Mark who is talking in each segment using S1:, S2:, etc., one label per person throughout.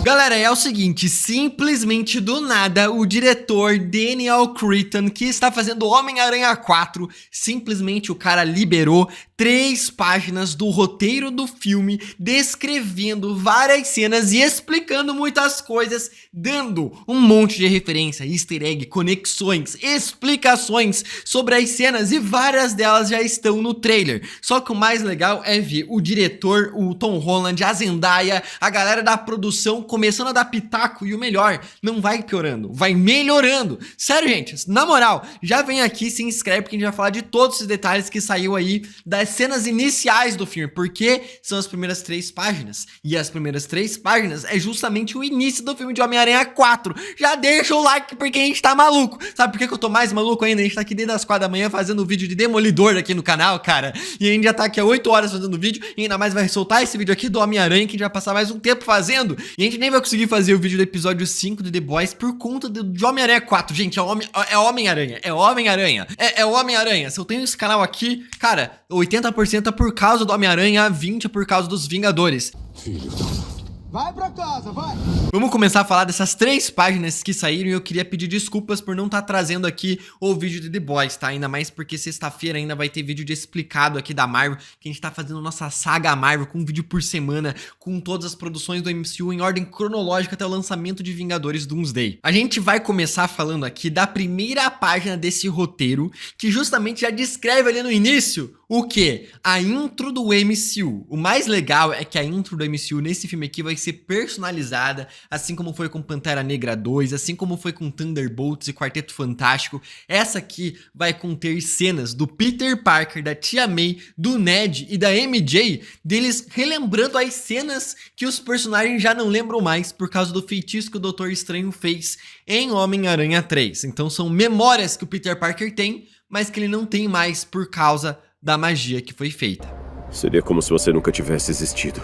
S1: Galera, é o seguinte, simplesmente do nada, o diretor Daniel Cretton, que está fazendo Homem-Aranha 4, simplesmente o cara liberou 3 páginas do roteiro do filme, descrevendo várias cenas e explicando muitas coisas, dando um monte de referência, easter egg, conexões, explicações sobre as cenas, e várias delas já estão no trailer. Só que o mais legal é ver o diretor, o Tom Holland, a Zendaya, a galera da produção começando a dar pitaco, e o melhor, não vai piorando, vai melhorando. Sério, gente, na moral, já vem aqui, se inscreve, porque a gente vai falar de todos esses detalhes que saiu aí das cenas iniciais do filme, porque são as primeiras 3 páginas, e as primeiras 3 páginas é justamente o início do filme de Homem-Aranha 4. Já deixa o like, porque a gente tá maluco. Sabe por que eu tô mais maluco ainda? A gente tá aqui desde as 4 da manhã fazendo vídeo de Demolidor aqui no canal, cara, e a gente já tá aqui há 8 horas fazendo vídeo, e ainda mais vai soltar esse vídeo aqui do Homem-Aranha, que a gente vai passar mais um tempo fazendo, e a gente nem vai conseguir fazer o vídeo do episódio 5 de The Boys por conta de Homem-Aranha 4. Gente, é Homem-Aranha, é Homem-Aranha, é Homem-Aranha. Se eu tenho esse canal aqui, cara, 80% é por causa do Homem-Aranha, 20% é por causa dos Vingadores.
S2: Vai pra casa, vai!
S1: Vamos começar a falar dessas 3 páginas que saíram, e eu queria pedir desculpas por não estar trazendo aqui o vídeo de The Boys, tá? Ainda mais porque sexta-feira ainda vai ter vídeo de explicado aqui da Marvel, que a gente tá fazendo nossa saga Marvel com um vídeo por semana, com todas as produções do MCU em ordem cronológica até o lançamento de Vingadores Doomsday. A gente vai começar falando aqui da primeira página desse roteiro, que justamente já descreve ali no início o que? A intro do MCU. O mais legal é que a intro do MCU nesse filme aqui vai ser personalizada, assim como foi com Pantera Negra 2, assim como foi com Thunderbolts e Quarteto Fantástico. Essa aqui vai conter cenas do Peter Parker, da Tia May, do Ned e da MJ, deles relembrando as cenas que os personagens já não lembram mais por causa do feitiço que o Doutor Estranho fez em Homem-Aranha 3. Então são memórias que o Peter Parker tem, mas que ele não tem mais por causa da magia que foi feita.
S3: Seria como se você nunca tivesse existido.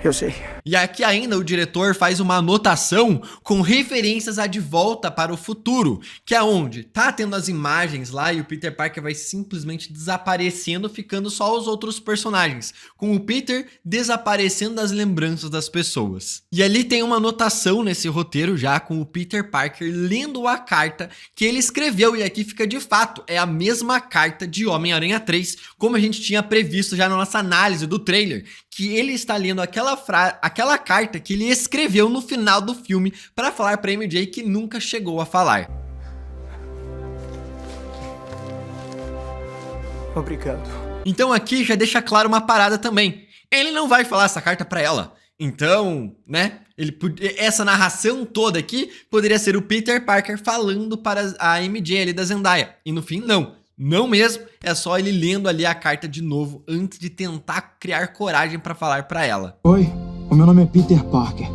S2: Eu sei.
S1: E aqui ainda o diretor faz uma anotação com referências a De Volta para o Futuro, que é onde tá tendo as imagens lá e o Peter Parker vai simplesmente desaparecendo, ficando só os outros personagens, com o Peter desaparecendo das lembranças das pessoas. E ali tem uma anotação nesse roteiro já com o Peter Parker lendo a carta que ele escreveu, e aqui fica de fato, é a mesma carta de Homem-Aranha 3, como a gente tinha previsto já na nossa análise do trailer, que ele está lendo aquela carta que ele escreveu no final do filme para falar para MJ que nunca chegou a falar.
S2: Obrigado.
S1: Então aqui já deixa claro uma parada também. Ele não vai falar essa carta para ela. Então, né, essa narração toda aqui poderia ser o Peter Parker falando para a MJ ali da Zendaya. E no fim, não mesmo, é só ele lendo ali a carta de novo antes de tentar criar coragem para falar para ela.
S2: Oi, o meu nome é Peter Parker.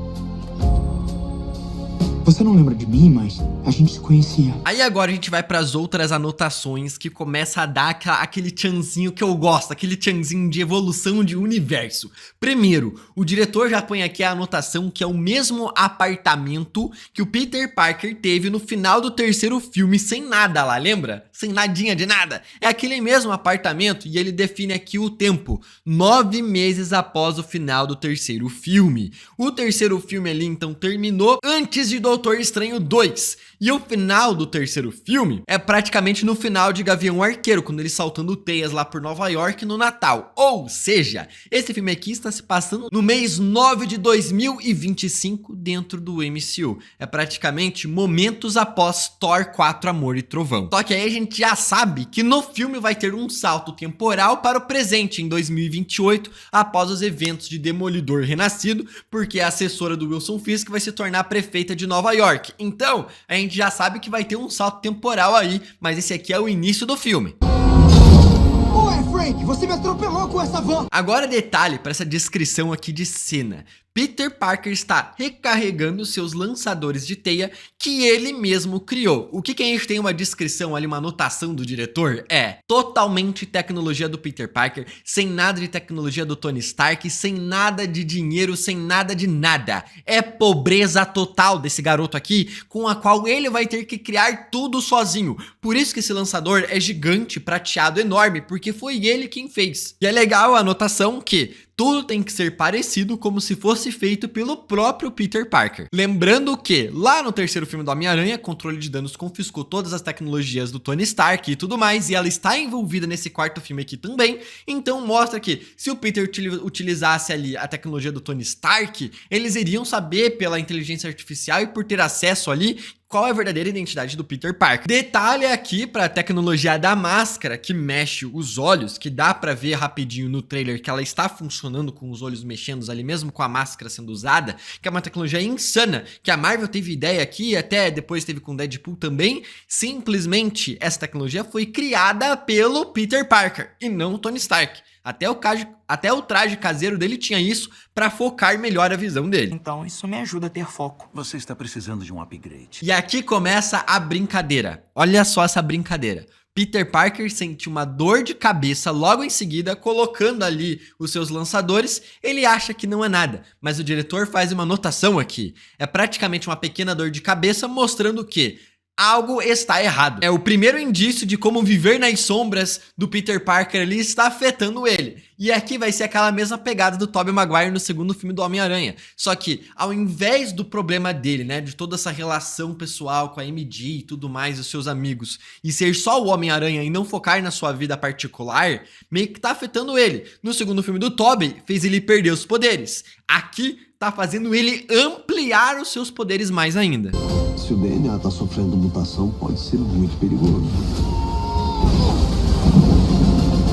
S2: Você não lembra de mim, mas a gente se conhecia.
S1: Aí agora a gente vai para as outras anotações que começa a dar aquele tchanzinho que eu gosto, aquele tchanzinho de evolução de universo. Primeiro, o diretor já põe aqui a anotação que é o mesmo apartamento que o Peter Parker teve no final do 3º filme sem nada lá, lembra? Sem nadinha de nada. É aquele mesmo apartamento, e ele define aqui o tempo, 9 meses após o final do 3º filme. O 3º filme ali então terminou antes de Doutor Estranho 2. E o final do 3º filme é praticamente no final de Gavião Arqueiro, quando ele saltando teias lá por Nova York no Natal. Ou seja, esse filme aqui está se passando no mês 9 de 2025 dentro do MCU. É praticamente momentos após Thor 4 Amor e Trovão. Só que aí a gente já sabe que no filme vai ter um salto temporal para o presente em 2028, após os eventos de Demolidor Renascido, porque a assessora do Wilson Fisk vai se tornar prefeita de Nova York. Então, a gente já sabe que vai ter um salto temporal aí, mas esse aqui é o início do filme.
S2: Ué, Frank, você me atropelou com essa van!
S1: Agora detalhe para essa descrição aqui de cena. Peter Parker está recarregando seus lançadores de teia que ele mesmo criou. O que a gente tem uma descrição ali, uma anotação do diretor é totalmente tecnologia do Peter Parker, sem nada de tecnologia do Tony Stark, sem nada de dinheiro, sem nada de nada. É pobreza total desse garoto aqui, com a qual ele vai ter que criar tudo sozinho. Por isso que esse lançador é gigante, prateado, enorme, porque foi ele quem fez. E é legal a anotação que tudo tem que ser parecido como se fosse feito pelo próprio Peter Parker. Lembrando que, lá no terceiro filme do Homem-Aranha, Controle de Danos confiscou todas as tecnologias do Tony Stark e tudo mais, e ela está envolvida nesse quarto filme aqui também, então mostra que se o Peter utilizasse ali a tecnologia do Tony Stark, eles iriam saber pela inteligência artificial e por ter acesso ali qual é a verdadeira identidade do Peter Parker. Detalhe aqui para a tecnologia da máscara que mexe os olhos, que dá para ver rapidinho no trailer que ela está funcionando com os olhos mexendo ali mesmo com a máscara sendo usada, que é uma tecnologia insana, que a Marvel teve ideia aqui e até depois teve com Deadpool também. Simplesmente essa tecnologia foi criada pelo Peter Parker e não o Tony Stark. Até o traje caseiro dele tinha isso para focar melhor a visão dele.
S4: Então isso me ajuda a ter foco.
S5: Você está precisando de um upgrade.
S1: E aqui começa a brincadeira. Olha só essa brincadeira. Peter Parker sente uma dor de cabeça logo em seguida, colocando ali os seus lançadores. Ele acha que não é nada, mas o diretor faz uma anotação aqui. É praticamente uma pequena dor de cabeça mostrando que algo está errado. É o primeiro indício de como viver nas sombras do Peter Parker ali está afetando ele. E aqui vai ser aquela mesma pegada do Tobey Maguire no segundo filme do Homem-Aranha. Só que, ao invés do problema dele, né, de toda essa relação pessoal com a MJ e tudo mais, os seus amigos, e ser só o Homem-Aranha e não focar na sua vida particular, meio que tá afetando ele. No segundo filme do Tobey, fez ele perder os poderes. Aqui, tá fazendo ele ampliar os seus poderes mais ainda.
S6: Se o DNA está sofrendo mutação, pode ser muito perigoso.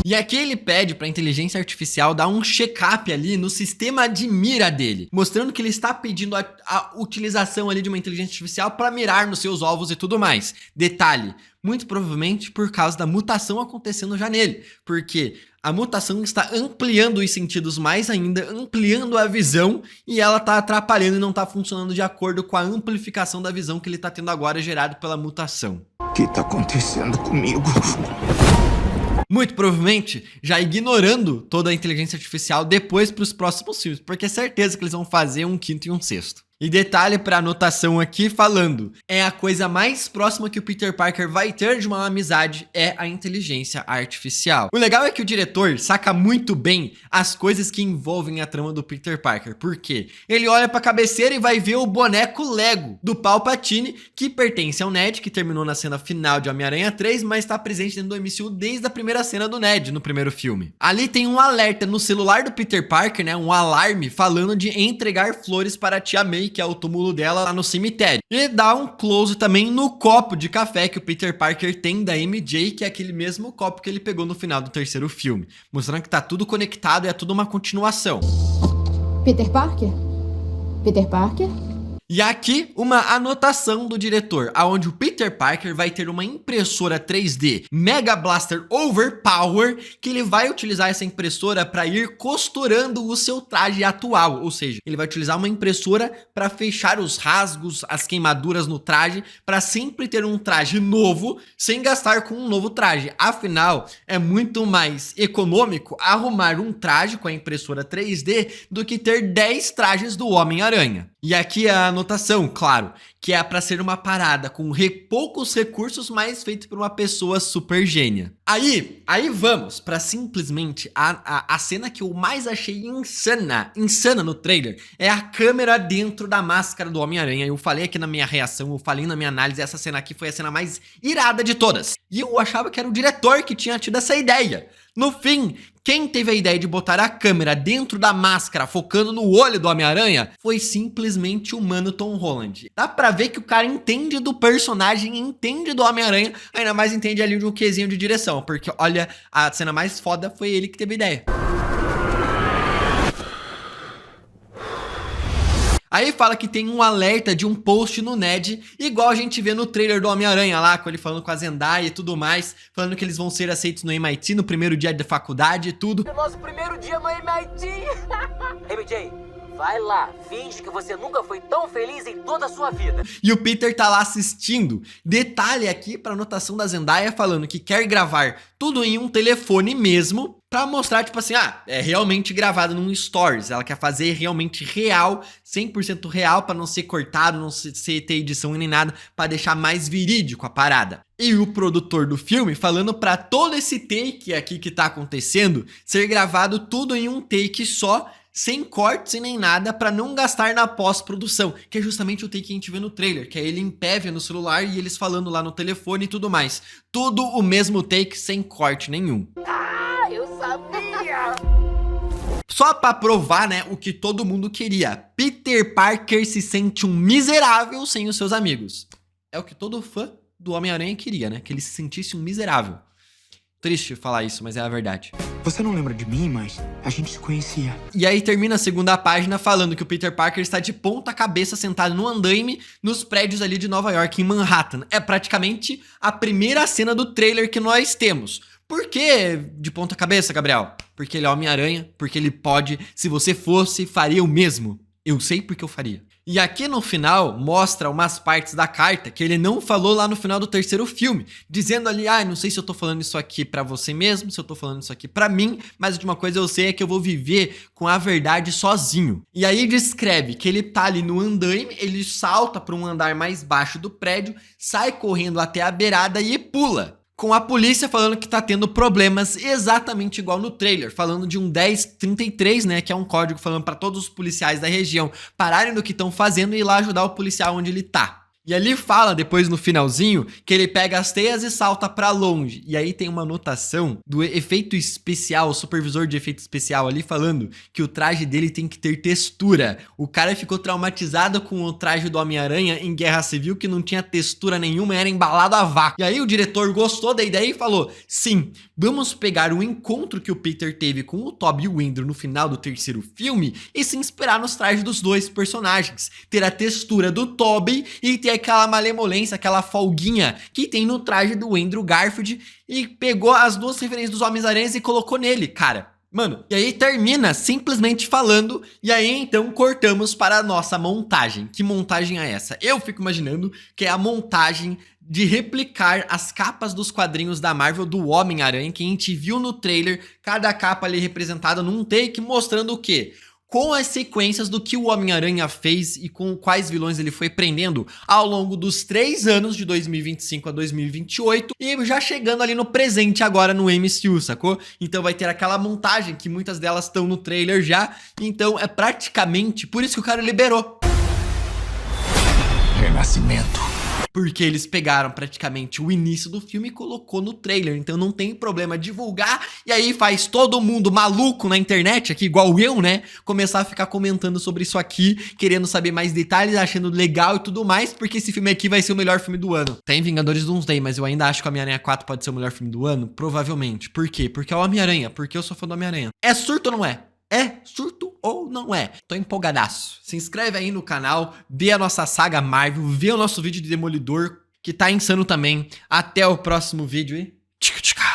S1: E aqui ele pede para a inteligência artificial dar um check-up ali no sistema de mira dele, mostrando que ele está pedindo a utilização ali de uma inteligência artificial para mirar nos seus alvos e tudo mais. Detalhe, muito provavelmente por causa da mutação acontecendo já nele, porque a mutação está ampliando os sentidos mais ainda, ampliando a visão, e ela está atrapalhando e não está funcionando de acordo com a amplificação da visão que ele está tendo agora gerado pela mutação.
S4: O que tá acontecendo comigo?
S1: Muito provavelmente já ignorando toda a inteligência artificial depois para os próximos filmes, porque é certeza que eles vão fazer um quinto e um sexto. E detalhe para anotação aqui falando, é a coisa mais próxima que o Peter Parker vai ter de uma amizade é a inteligência artificial. O legal é que o diretor saca muito bem as coisas que envolvem a trama do Peter Parker, porque ele olha para a cabeceira e vai ver o boneco Lego do Palpatine, que pertence ao Ned, que terminou na cena final de Homem-Aranha 3, mas está presente dentro do MCU desde a primeira cena do Ned, no primeiro filme. Ali tem um alerta no celular do Peter Parker, né, um alarme falando de entregar flores para a Tia May, que é o túmulo dela lá no cemitério. E dá um close também no copo de café que o Peter Parker tem da MJ, que é aquele mesmo copo que ele pegou no final do terceiro filme, mostrando que tá tudo conectado e é tudo uma continuação.
S7: Peter Parker? Peter Parker?
S1: E aqui uma anotação do diretor, aonde o Peter Parker vai ter uma impressora 3D Mega Blaster Overpower, que ele vai utilizar essa impressora para ir costurando o seu traje atual, ou seja, ele vai utilizar uma impressora para fechar os rasgos, as queimaduras no traje, para sempre ter um traje novo, sem gastar com um novo traje. Afinal, é muito mais econômico arrumar um traje com a impressora 3D do que ter 10 trajes do Homem-Aranha. E aqui a anotação, claro, que é para ser uma parada com poucos recursos, mas feito por uma pessoa super gênia. Aí vamos para simplesmente a cena que eu mais achei insana no trailer, é a câmera dentro da máscara do Homem-Aranha. Eu falei aqui na minha reação, eu falei na minha análise, essa cena aqui foi a cena mais irada de todas. E eu achava que era o diretor que tinha tido essa ideia. No fim, quem teve a ideia de botar a câmera dentro da máscara, focando no olho do Homem-Aranha, foi simplesmente o mano Tom Holland. Dá pra ver que o cara entende do personagem, entende do Homem-Aranha, ainda mais entende ali de um quesinho de direção, porque olha, a cena mais foda foi ele que teve a ideia. Aí fala que tem um alerta de um post no Ned, igual a gente vê no trailer do Homem-Aranha lá, com ele falando com a Zendaya e tudo mais, falando que eles vão ser aceitos no MIT no primeiro dia da faculdade e tudo.
S8: É nosso primeiro dia no MIT! Hey, MJ, vai lá, finge que você nunca foi tão feliz em toda a sua vida.
S1: E o Peter tá lá assistindo. Detalhe aqui pra anotação da Zendaya falando que quer gravar tudo em um telefone mesmo, pra mostrar, tipo assim, é realmente gravado num Stories. Ela quer fazer realmente real, 100% real, pra não ser cortado, não ser ter edição nem nada, pra deixar mais verídico a parada. E o produtor do filme falando pra todo esse take aqui que tá acontecendo ser gravado tudo em um take só, sem cortes e nem nada, pra não gastar na pós-produção, que é justamente o take que a gente vê no trailer, que é ele em pé vendo no celular e eles falando lá no telefone e tudo mais. Tudo o mesmo take, sem corte nenhum.
S8: Ah, eu sabia!
S1: Só pra provar, né, o que todo mundo queria. Peter Parker se sente um miserável sem os seus amigos. É o que todo fã do Homem-Aranha queria, né, que ele se sentisse um miserável. Triste falar isso, mas é a verdade.
S4: Você não lembra de mim, mas a gente se conhecia.
S1: E aí termina a segunda página falando que o Peter Parker está de ponta cabeça sentado no andaime nos prédios ali de Nova York, em Manhattan. É praticamente a primeira cena do trailer que nós temos. Por que de ponta cabeça, Gabriel? Porque ele é Homem-Aranha, porque ele pode. Se você fosse, faria o mesmo. Eu sei porque eu faria. E aqui no final mostra umas partes da carta que ele não falou lá no final do terceiro filme, dizendo ali, não sei se eu tô falando isso aqui pra você mesmo, se eu tô falando isso aqui pra mim, mas de uma coisa eu sei é que eu vou viver com a verdade sozinho. E aí descreve que ele tá ali no andaime, ele salta pra um andar mais baixo do prédio, sai correndo até a beirada e pula. Com a polícia falando que tá tendo problemas exatamente igual no trailer, falando de um 1033, né, que é um código falando pra todos os policiais da região pararem do que estão fazendo e ir lá ajudar o policial onde ele tá. E ali fala depois no finalzinho que ele pega as teias e salta pra longe. E aí tem uma anotação do efeito especial, o supervisor de efeito especial ali falando que o traje dele tem que ter textura. O cara ficou traumatizado com o traje do Homem-Aranha em Guerra Civil que não tinha textura nenhuma, era embalado a vácuo. E aí o diretor gostou da ideia e falou, sim, vamos pegar o encontro que o Peter teve com o Tobey e o Andrew no final do terceiro filme e se inspirar nos trajes dos dois personagens. Ter a textura do Tobey e ter aquela malemolência, aquela folguinha que tem no traje do Andrew Garfield e pegou as duas referências dos Homens-Aranhas e colocou nele, cara. Mano, e aí termina simplesmente falando, e aí então cortamos para a nossa montagem. Que montagem é essa? Eu fico imaginando que é a montagem de replicar as capas dos quadrinhos da Marvel do Homem-Aranha, que a gente viu no trailer, cada capa ali representada num take, mostrando o quê? Com as sequências do que o Homem-Aranha fez e com quais vilões ele foi prendendo ao longo dos 3 anos de 2025 a 2028 e já chegando ali no presente agora no MCU, sacou? Então vai ter aquela montagem que muitas delas estão no trailer já, então é praticamente por isso que o cara liberou.
S4: Renascimento.
S1: Porque eles pegaram praticamente o início do filme e colocou no trailer, então não tem problema divulgar, e aí faz todo mundo maluco na internet, aqui igual eu, né, começar a ficar comentando sobre isso aqui, querendo saber mais detalhes, achando legal e tudo mais, porque esse filme aqui vai ser o melhor filme do ano. Tem Vingadores Doomsday, mas eu ainda acho que o Homem-Aranha 4 pode ser o melhor filme do ano, provavelmente. Por quê? Porque é o Homem-Aranha, porque eu sou fã do Homem-Aranha. É surto ou não é? É surto ou não é? Tô empolgadaço. Se inscreve aí no canal, vê a nossa saga Marvel, vê o nosso vídeo de Demolidor, que tá insano também. Até o próximo vídeo e... tchica, tchica.